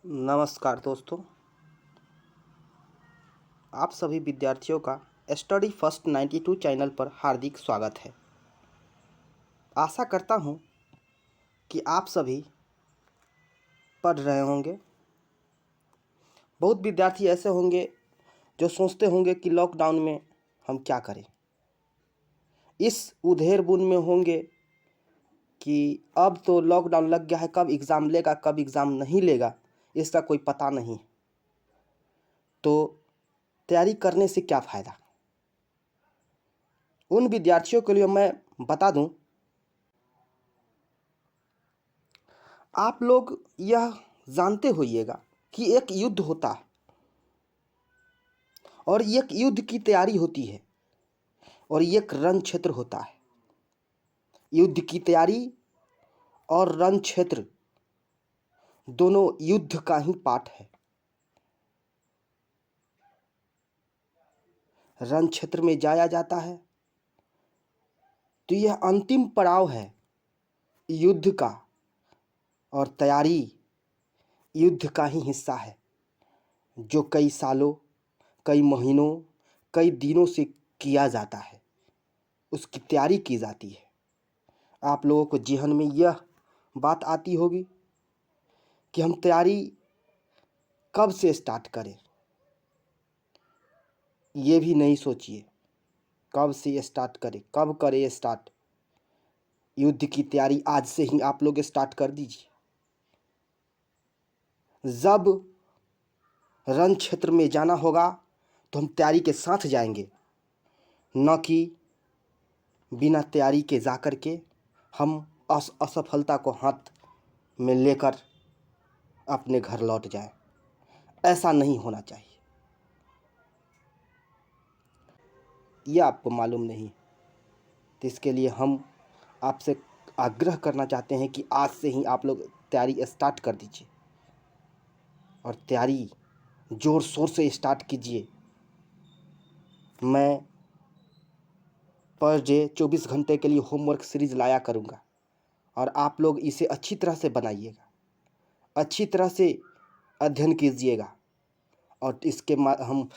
नमस्कार दोस्तों, आप सभी विद्यार्थियों का स्टडी फर्स्ट 92 चैनल पर हार्दिक स्वागत है। आशा करता हूं कि आप सभी पढ़ रहे होंगे। बहुत विद्यार्थी ऐसे होंगे जो सोचते होंगे कि लॉकडाउन में हम क्या करें। इस उधेड़-बुन में होंगे कि अब तो लॉकडाउन लग गया है, कब एग्ज़ाम लेगा, कब एग्ज़ाम नहीं लेगा, इसका कोई पता नहीं। तो तैयारी करने से क्या फ़ायदा? उन विद्यार्थियों के लिए मैं बता दूं, आप लोग यह जानते होइएगा कि एक युद्ध होता है और एक युद्ध की तैयारी होती है और एक रण क्षेत्र होता है। युद्ध की तैयारी और रण क्षेत्र दोनों युद्ध का ही पार्ट है। रण क्षेत्र में जाया जाता है तो यह अंतिम पड़ाव है युद्ध का, और तैयारी युद्ध का ही हिस्सा है जो कई सालों, कई महीनों, कई दिनों से किया जाता है, उसकी तैयारी की जाती है। आप लोगों को ज़हन में यह बात आती होगी कि हम तैयारी कब से स्टार्ट करें। ये भी नहीं सोचिए कब से स्टार्ट करें, कब करें स्टार्ट। युद्ध की तैयारी आज से ही आप लोग स्टार्ट कर दीजिए। जब रण क्षेत्र में जाना होगा तो हम तैयारी के साथ जाएंगे, न कि बिना तैयारी के जा कर के हम असफलता को हाथ में लेकर अपने घर लौट जाएं। ऐसा नहीं होना चाहिए। यह आपको मालूम नहीं, तो इसके लिए हम आपसे आग्रह करना चाहते हैं कि आज से ही आप लोग तैयारी स्टार्ट कर दीजिए और तैयारी ज़ोर शोर से स्टार्ट कीजिए। मैं पर डे 24 घंटे के लिए होमवर्क सीरीज़ लाया करूँगा और आप लोग इसे अच्छी तरह से बनाइएगा, अच्छी तरह से अध्ययन कीजिएगा और हम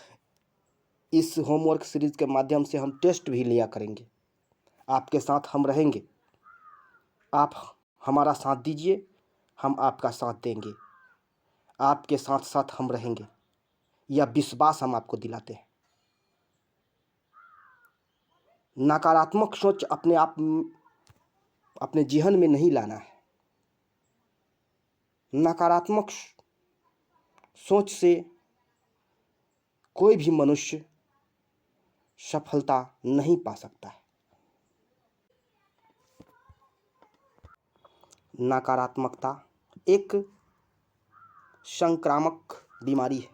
इस होमवर्क सीरीज़ के माध्यम से हम टेस्ट भी लिया करेंगे। आपके साथ हम रहेंगे, आप हमारा साथ दीजिए, हम आपका साथ देंगे, आपके साथ साथ हम रहेंगे। यह विश्वास हम आपको दिलाते हैं। नकारात्मक सोच अपने जीवन में नहीं लाना है। नकारात्मक सोच से कोई भी मनुष्य सफलता नहीं पा सकता है। नकारात्मकता एक संक्रामक बीमारी है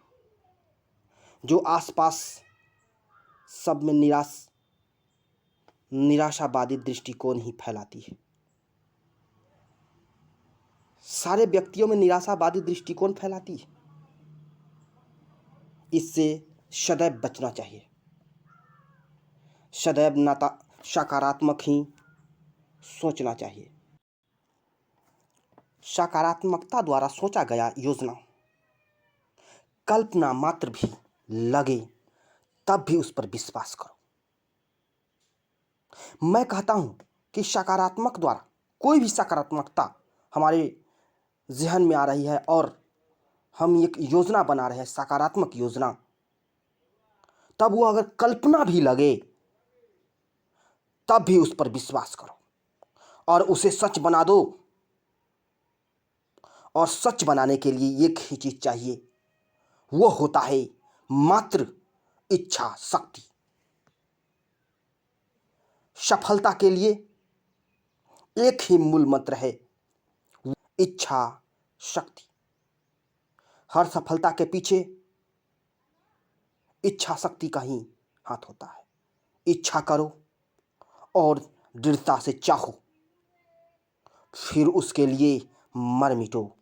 जो आसपास सब में निराशावादी दृष्टिकोण ही फैलाती है। सारे व्यक्तियों में निराशावादी दृष्टिकोण फैलाती है। इससे सदैव बचना चाहिए। सदैव सकारात्मक ही सोचना चाहिए। सकारात्मकता द्वारा सोचा गया योजना कल्पना मात्र भी लगे तब भी उस पर विश्वास करो। मैं कहता हूं कि सकारात्मक द्वारा कोई भी सकारात्मकता हमारे जहन में आ रही है और हम एक योजना बना रहे हैं, सकारात्मक योजना, तब वो अगर कल्पना भी लगे तब भी उस पर विश्वास करो और उसे सच बना दो। और सच बनाने के लिए एक ही चीज चाहिए, वो होता है मात्र इच्छा शक्ति। सफलता के लिए एक ही मूल मंत्र है, इच्छा शक्ति। हर सफलता के पीछे इच्छा शक्ति का ही हाथ होता है। इच्छा करो और दृढ़ता से चाहो, फिर उसके लिए मर मिटो।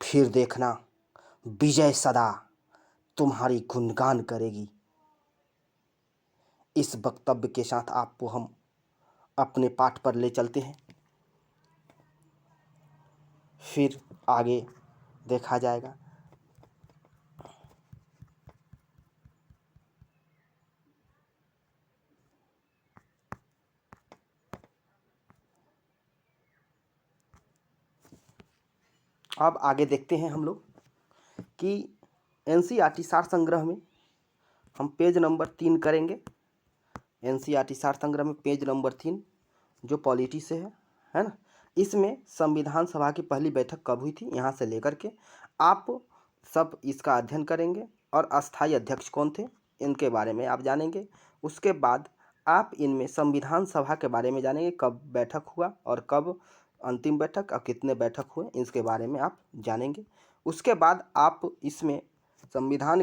फिर देखना विजय सदा तुम्हारी गुणगान करेगी। इस वक्तव्य के साथ आपको हम अपने पाठ पर ले चलते हैं। फिर आगे देखा जाएगा। अब आगे देखते हैं हम लोग कि एनसीईआरटी सार संग्रह में हम पेज नंबर 3 करेंगे। एनसीईआरटी सार संग्रह में पेज नंबर 3 जो पॉलिटी से है ना। इसमें संविधान सभा की पहली बैठक कब हुई थी, यहाँ से लेकर के आप सब इसका अध्ययन करेंगे और अस्थायी अध्यक्ष कौन थे इनके बारे में आप जानेंगे। उसके बाद आप इनमें संविधान सभा के बारे में जानेंगे, कब बैठक हुआ और कब अंतिम बैठक और कितने बैठक हुए इसके बारे में आप जानेंगे। उसके बाद आप इसमें संविधान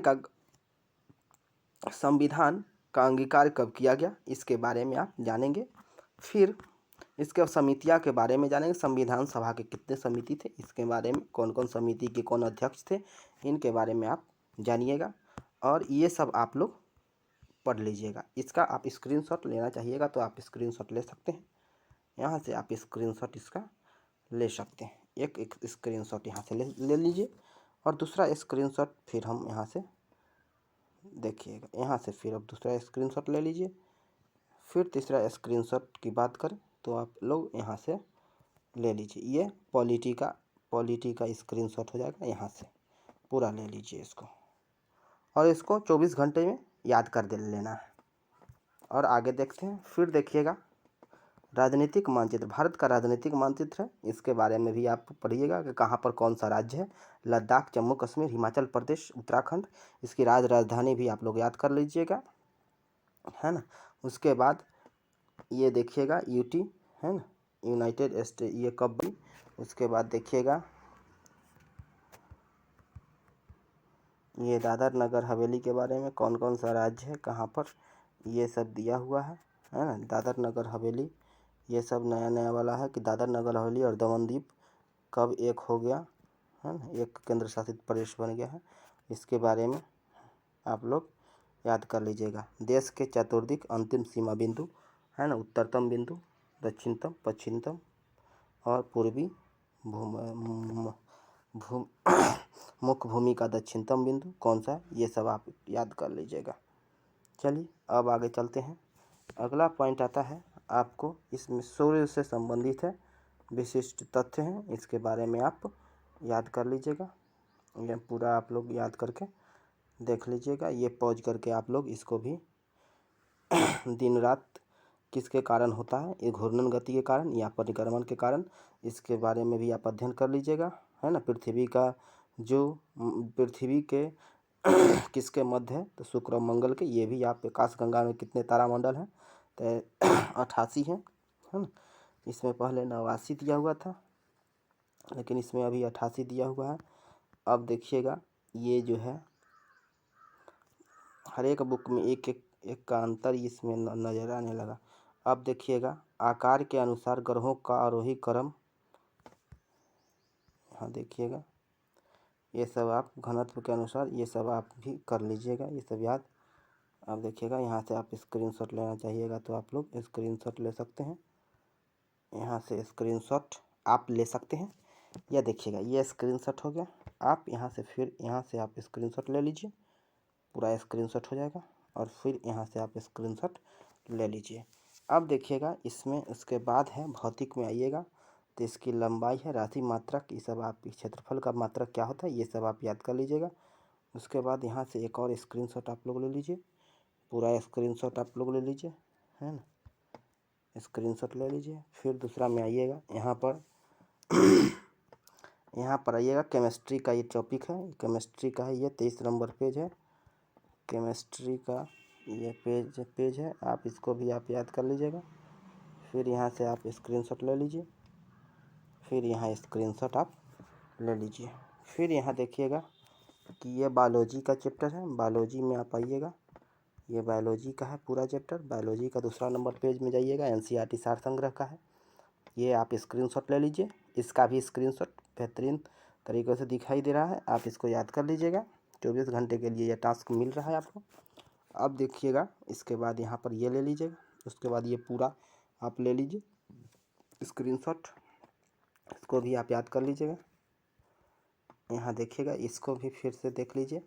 का अंगीकार कब किया गया इसके बारे में आप जानेंगे। फिर इसके समितियां के बारे में जानेंगे, संविधान सभा के कितने समिति थे इसके बारे में, कौन कौन समिति के कौन अध्यक्ष थे इनके बारे में आप जानिएगा और ये सब आप लोग पढ़ लीजिएगा। इसका आप स्क्रीनशॉट लेना चाहिएगा तो आप स्क्रीनशॉट ले सकते हैं, यहाँ से आप स्क्रीनशॉट इसका ले सकते हैं। एक स्क्रीनशॉट यहाँ से ले लीजिए और दूसरा स्क्रीनशॉट फिर हम यहाँ से देखिएगा, यहाँ से फिर अब दूसरा स्क्रीनशॉट ले लीजिए। फिर तीसरा स्क्रीनशॉट की बात करें तो आप लोग यहाँ से ले लीजिए, ये पॉलिटी का स्क्रीनशॉट हो जाएगा, यहाँ से पूरा ले लीजिए इसको और इसको 24 घंटे में याद कर लेना है। और आगे देखते हैं। फिर देखिएगा राजनीतिक मानचित्र, भारत का राजनीतिक मानचित्र है, इसके बारे में भी आप पढ़िएगा कि कहाँ पर कौन सा राज्य है, लद्दाख, जम्मू कश्मीर, हिमाचल प्रदेश, उत्तराखंड। इसकी राजधानी भी आप लोग याद कर लीजिएगा, है ना। उसके बाद ये देखिएगा यूटी है ना, यूनाइटेड स्टेट, ये कब भी। उसके बाद देखिएगा ये दादर नगर हवेली के बारे में, कौन कौन सा राज्य है कहाँ पर, ये सब दिया हुआ है ना। दादर नगर हवेली ये सब नया वाला है कि दादर नगर हवेली और दमन द्वीप कब एक हो गया है ना, एक केंद्र शासित प्रदेश बन गया है, इसके बारे में आप लोग याद कर लीजिएगा। देश के चतुर्दिक अंतिम सीमा बिंदु है ना, उत्तरतम बिंदु, दक्षिणतम, पश्चिमतम और पूर्वी मुख्य भूमि का दक्षिणतम बिंदु कौन सा है, ये सब आप याद कर लीजिएगा। चलिए अब आगे चलते हैं। अगला पॉइंट आता है आपको, इसमें सूर्य से संबंधित है, विशिष्ट तथ्य हैं, इसके बारे में आप याद कर लीजिएगा। ये पूरा आप लोग याद करके देख लीजिएगा। ये पॉज करके आप लोग इसको भी दिन रात किसके कारण होता है, ये घूर्णन गति के कारण या परिक्रमण के कारण, इसके बारे में भी आप अध्ययन कर लीजिएगा, है ना। पृथ्वी का जो पृथ्वी के किसके मध्य है, तो शुक्र और मंगल के। ये भी आप आकाशगंगा में कितने तारामंडल हैं, तो 88 है ना। इसमें पहले 89 दिया हुआ था लेकिन इसमें अभी 88 दिया हुआ है। अब देखिएगा ये जो है हर एक बुक में एक का अंतर इसमें नज़र आने लगा। अब देखिएगा आकार के अनुसार ग्रहों का आरोही क्रम, हाँ देखिएगा ये सब आप घनत्व के अनुसार ये सब आप भी कर लीजिएगा, ये सब याद। अब देखिएगा यहाँ से आप स्क्रीनशॉट लेना चाहिएगा तो आप लोग स्क्रीनशॉट ले सकते हैं, यहाँ से स्क्रीनशॉट आप ले सकते हैं। यह देखिएगा ये स्क्रीनशॉट हो गया। आप यहाँ से फिर यहाँ से आप स्क्रीनशॉट ले लीजिए, पूरा स्क्रीनशॉट हो जाएगा और फिर यहाँ से आप स्क्रीनशॉट ले लीजिए। अब देखिएगा इसमें उसके बाद है भौतिक में आइएगा तो इसकी लंबाई है, राशि, मात्रक, ये सब आप क्षेत्रफल का मात्रक क्या होता है ये सब आप याद कर लीजिएगा। उसके बाद यहाँ से एक और स्क्रीनशॉट आप लोग ले लीजिए, पूरा स्क्रीनशॉट आप लोग ले लीजिए, है ना, स्क्रीनशॉट ले लीजिए। फिर दूसरा में आइएगा यहाँ पर यहाँ पर आइएगा केमिस्ट्री का ये टॉपिक है, केमिस्ट्री का है, ये 23 नंबर पेज है, केमिस्ट्री का ये पेज है, आप इसको भी आप याद कर लीजिएगा। फिर यहाँ से आप स्क्रीनशॉट ले लीजिए, फिर यहाँ स्क्रीनशॉट आप ले लीजिए। फिर यहाँ देखिएगा कि ये बायोलॉजी का चैप्टर है, बायोलॉजी में आप आइएगा, ये बायोलॉजी का है पूरा चैप्टर। बायोलॉजी का दूसरा नंबर पेज में जाइएगा, एनसीईआरटी सार संग्रह का है, ये आप स्क्रीनशॉट ले लीजिए। इसका भी स्क्रीनशॉट बेहतरीन तरीक़े से दिखाई दे रहा है, आप इसको याद कर लीजिएगा। 24 घंटे के लिए यह टास्क मिल रहा है आपको। अब देखिएगा इसके बाद यहाँ पर ये ले लीजिएगा, उसके बाद ये पूरा आप ले लीजिए स्क्रीनशॉट, इसको भी आप याद कर लीजिएगा। यहाँ देखिएगा, इसको भी फिर से देख लीजिए।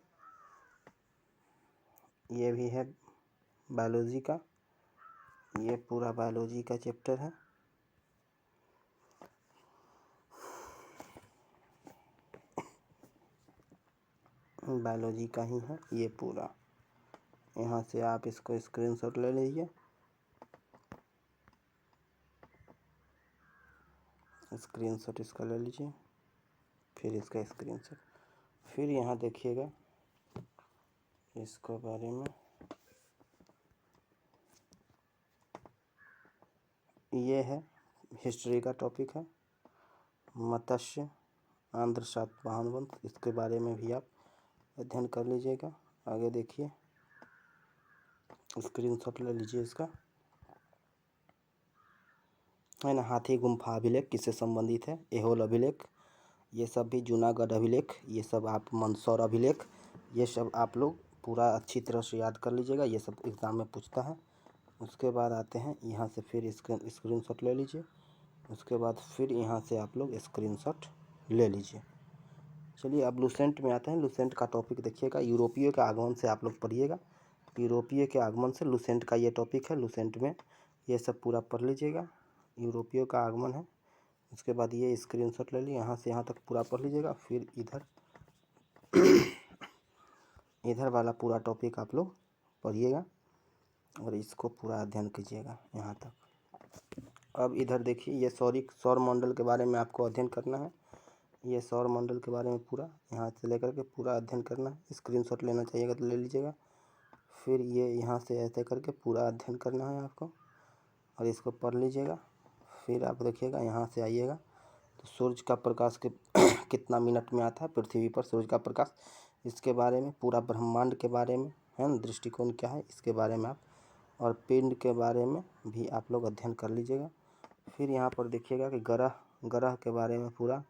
ये भी है बायोलॉजी का, ये पूरा बायोलॉजी का चैप्टर है। बायोलॉजी का ही है ये पूरा। यहाँ से आप इसको स्क्रीनशॉट ले लीजिए। स्क्रीनशॉट इसका ले लीजिए, फिर इसका स्क्रीनशॉट। फिर यहाँ देखिएगा इसके बारे में, ये है हिस्ट्री का टॉपिक है, मत्स्य आंध्र सातवाहन वंश, इसके बारे में भी आप अध्ययन कर लीजिएगा। आगे देखिए, स्क्रीनशॉट ले लीजिए इसका, है ना। हाथी गुम्फा अभिलेख किससे संबंधित है? ऐहोल अभिलेख, ये सब भी जूनागढ़ अभिलेख, ये सब आप मंदसौर अभिलेख, ये सब आप लोग पूरा अच्छी तरह से याद कर लीजिएगा, ये सब एग्ज़ाम में पूछता है। उसके बाद आते हैं यहाँ से, फिर स्क्रीनशॉट ले लीजिए। उसके बाद फिर यहाँ से आप लोग स्क्रीनशॉट ले लीजिए। चलिए अब लूसेंट में आते हैं। लूसेंट का टॉपिक देखिएगा, यूरोपीय के आगमन से आप लोग पढ़िएगा। यूरोपीय के आगमन से लूसेंट का ये टॉपिक है। लूसेंट में ये सब पूरा पढ़ लीजिएगा, यूरोपीय का आगमन है। उसके बाद ये स्क्रीनशॉट ले लीजिए, यहाँ से यहाँ तक पूरा पढ़ लीजिएगा। फिर इधर वाला पूरा टॉपिक आप लोग पढ़िएगा और इसको पूरा अध्ययन कीजिएगा यहाँ तक। अब इधर देखिए, ये सौर मंडल के बारे में आपको अध्ययन करना है। ये सौर मंडल के बारे में पूरा यहाँ से लेकर के पूरा अध्ययन करना है। स्क्रीनशॉट लेना चाहिएगा तो ले लीजिएगा। फिर ये यहाँ से ऐसे करके पूरा अध्ययन करना है आपको और इसको पढ़ लीजिएगा। फिर आप देखिएगा, यहाँ से आइएगा तो सूर्य का प्रकाश के कितना मिनट में आता है पृथ्वी पर सूर्य का प्रकाश, इसके बारे में, पूरा ब्रह्मांड के बारे में, है ना, दृष्टिकोण क्या है इसके बारे में आप, और पिंड के बारे में भी आप लोग अध्ययन कर लीजिएगा। फिर यहाँ पर देखिएगा कि ग्रह के बारे में पूरा,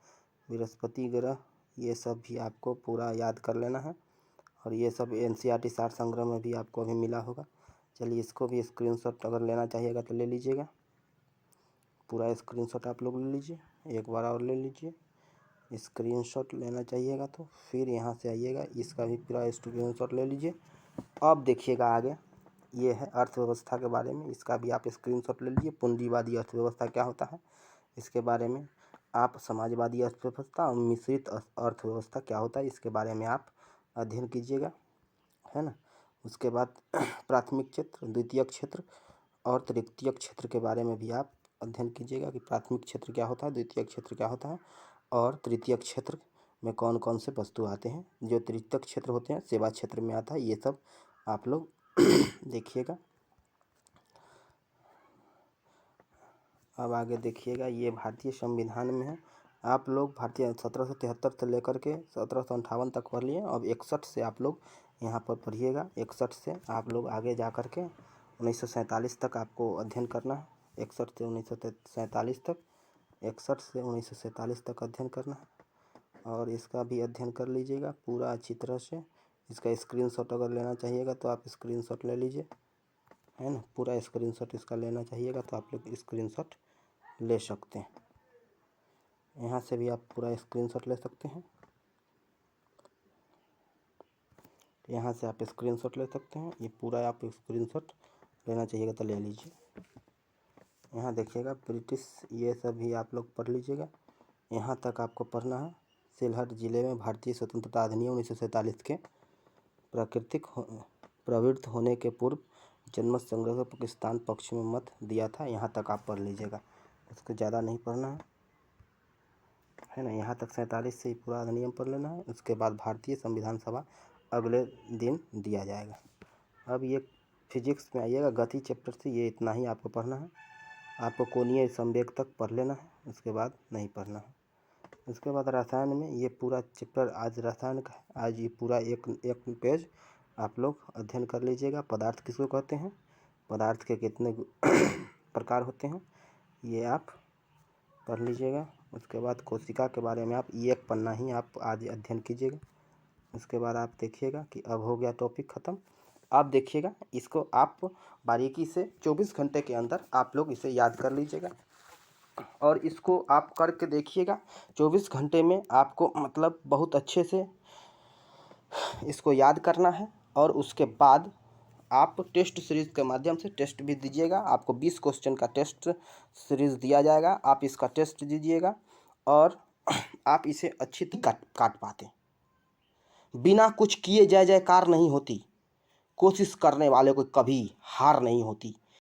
बृहस्पति ग्रह, ये सब भी आपको पूरा याद कर लेना है। और ये सब NCERT सार संग्रह में भी आपको अभी मिला होगा। चलिए इसको भी स्क्रीनशॉट अगर लेना चाहिएगा तो ले लीजिएगा। पूरा स्क्रीनशॉट आप लोग ले लीजिए, एक बार और ले लीजिए। स्क्रीनशॉट लेना चाहिएगा तो फिर यहाँ से आइएगा, इसका भी पूरा स्क्रीनशॉट ले लीजिए। अब देखिएगा आगे, ये है अर्थव्यवस्था के बारे में, इसका भी आप स्क्रीनशॉट ले लीजिए। पूंजीवादी अर्थव्यवस्था क्या होता है इसके बारे में, आप समाजवादी अर्थव्यवस्था और मिश्रित अर्थव्यवस्था क्या होता है इसके बारे में आप अध्ययन कीजिएगा, है ना। उसके बाद प्राथमिक क्षेत्र, द्वितीयक क्षेत्र और तृतीयक क्षेत्र के बारे में भी आप अध्ययन कीजिएगा कि प्राथमिक क्षेत्र क्या होता है, द्वितीयक क्षेत्र क्या होता है और तृतीयक क्षेत्र में कौन कौन से वस्तु आते हैं। जो तृतीयक क्षेत्र होते हैं सेवा क्षेत्र में आता है, ये सब आप लोग देखिएगा। अब आगे देखिएगा, ये भारतीय संविधान में है। आप लोग भारतीय 1773 से लेकर के 1758 तक पढ़ लिए। अब 61 से आप लोग यहाँ पर पढ़िएगा। 61 से आप लोग आगे जा कर के 1947 तक आपको अध्ययन करना है। 61 से 1947 तक, 61 से 1947 तक अध्ययन करना है और इसका भी अध्ययन कर लीजिएगा पूरा अच्छी तरह से। इसका स्क्रीनशॉट अगर लेना चाहिएगा तो आप स्क्रीनशॉट ले लीजिए, है ना। पूरा स्क्रीनशॉट इसका लेना चाहिएगा तो आप लोग स्क्रीनशॉट ले सकते हैं। यहाँ से भी आप पूरा स्क्रीनशॉट ले सकते हैं, यहाँ से आप स्क्रीनशॉट ले सकते हैं। ये पूरा आप स्क्रीनशॉट लेना चाहिएगा तो ले लीजिए। यहाँ देखिएगा ब्रिटिश, ये सब भी आप लोग पढ़ लीजिएगा। यहाँ तक आपको पढ़ना है। सिलहट जिले में भारतीय स्वतंत्रता अधिनियम 1947 के प्रवृत्त होने के पूर्व जनमत संग्रह को पाकिस्तान पक्ष में मत दिया था। यहाँ तक आप पढ़ लीजिएगा, उसको ज़्यादा नहीं पढ़ना है ना। यहाँ तक 47 से ही पूरा अधिनियम पढ़ लेना है। उसके बाद भारतीय संविधान सभा अगले दिन दिया जाएगा। अब ये फिजिक्स में आइएगा, गति चैप्टर से ये इतना ही आपको पढ़ना है। आपको कोणीय संवेग तक पढ़ लेना है, उसके बाद नहीं पढ़ना है। उसके बाद रसायन में ये पूरा चैप्टर आज रसायन का है। आज ये पूरा एक पेज आप लोग अध्ययन कर लीजिएगा। पदार्थ किसको कहते हैं, पदार्थ के कितने प्रकार होते हैं, ये आप पढ़ लीजिएगा। उसके बाद कोशिका के बारे में आप एक पन्ना ही आप आज अध्ययन कीजिएगा। उसके बाद आप देखिएगा कि अब हो गया टॉपिक ख़त्म। आप देखिएगा इसको आप बारीकी से 24 घंटे के अंदर आप लोग इसे याद कर लीजिएगा। और इसको आप करके देखिएगा। 24 घंटे में आपको मतलब बहुत अच्छे से इसको याद करना है। और उसके बाद आप टेस्ट सीरीज़ के माध्यम से टेस्ट भी दीजिएगा। आपको 20 क्वेश्चन का टेस्ट सीरीज़ दिया जाएगा, आप इसका टेस्ट दीजिएगा और आप इसे अच्छी काट पाते। बिना कुछ किए जय जयकार नहीं होती। कोशिश करने वाले को कभी हार नहीं होती।